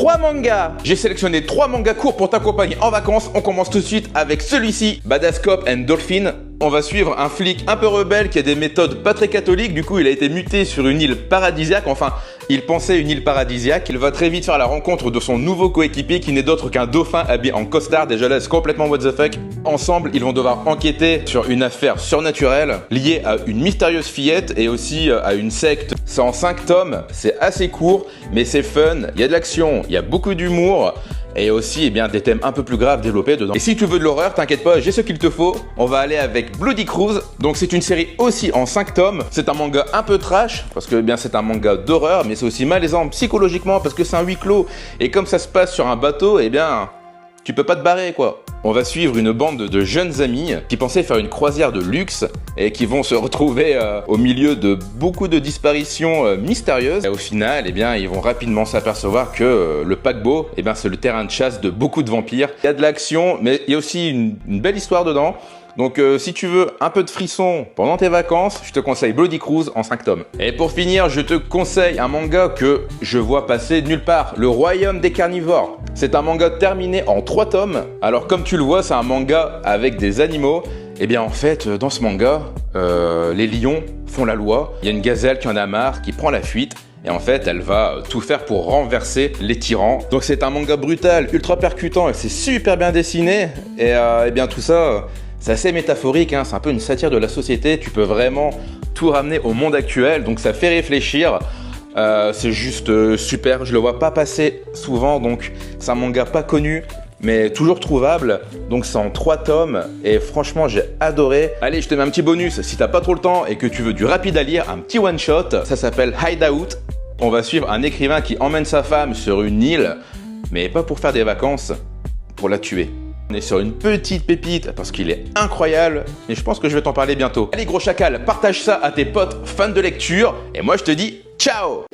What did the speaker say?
3 mangas. J'ai sélectionné 3 mangas courts pour t'accompagner en vacances. On commence tout de suite avec celui-ci, Badass Cop and Dolphin. On va suivre un flic un peu rebelle qui a des méthodes pas très catholiques. Du coup, il a été muté sur une île paradisiaque. Enfin, il pensait une île paradisiaque. Il va très vite faire la rencontre de son nouveau coéquipier qui n'est d'autre qu'un dauphin habillé en costard. Déjà là, c'est complètement what the fuck. Ensemble, ils vont devoir enquêter sur une affaire surnaturelle liée à une mystérieuse fillette et aussi à une secte. C'est en 5 tomes, c'est assez court, mais c'est fun. Il y a de l'action, il y a beaucoup d'humour. Et aussi eh bien, des thèmes un peu plus graves développés dedans. Et si tu veux de l'horreur, t'inquiète pas, j'ai ce qu'il te faut. On va aller avec Bloody Cruise. Donc c'est une série aussi en 5 tomes. C'est un manga un peu trash, parce que eh bien c'est un manga d'horreur, mais c'est aussi malaisant psychologiquement, parce que c'est un huis clos. Et comme ça se passe sur un bateau, eh bien, tu peux pas te barrer quoi. On va suivre une bande de jeunes amis qui pensaient faire une croisière de luxe et qui vont se retrouver au milieu de beaucoup de disparitions mystérieuses. Et au final, eh bien, ils vont rapidement s'apercevoir que le paquebot, eh bien, c'est le terrain de chasse de beaucoup de vampires. Il y a de l'action, mais il y a aussi une belle histoire dedans. Donc si tu veux un peu de frisson pendant tes vacances, je te conseille Bloody Cruise en 5 tomes. Et pour finir, je te conseille un manga que je vois passer nulle part, Le Royaume des Carnivores. C'est un manga terminé en 3 tomes. Alors comme tu le vois, c'est un manga avec des animaux. Et bien en fait, dans ce manga, les lions font la loi. Il y a une gazelle qui en a marre, qui prend la fuite. Et en fait, elle va tout faire pour renverser les tyrans. Donc c'est un manga brutal, ultra percutant et c'est super bien dessiné. Et bien tout ça... c'est assez métaphorique, hein, c'est un peu une satire de la société, tu peux vraiment tout ramener au monde actuel, donc ça fait réfléchir, c'est juste super, je le vois pas passer souvent, donc c'est un manga pas connu, mais toujours trouvable, donc c'est en 3 tomes, et franchement j'ai adoré. Allez, je te mets un petit bonus, si t'as pas trop le temps et que tu veux du rapide à lire, un petit one shot, ça s'appelle Hideout. On va suivre un écrivain qui emmène sa femme sur une île, mais pas pour faire des vacances, pour la tuer. On est sur une petite pépite parce qu'il est incroyable et je pense que je vais t'en parler bientôt. Allez gros chacal, partage ça à tes potes fans de lecture et moi je te dis ciao!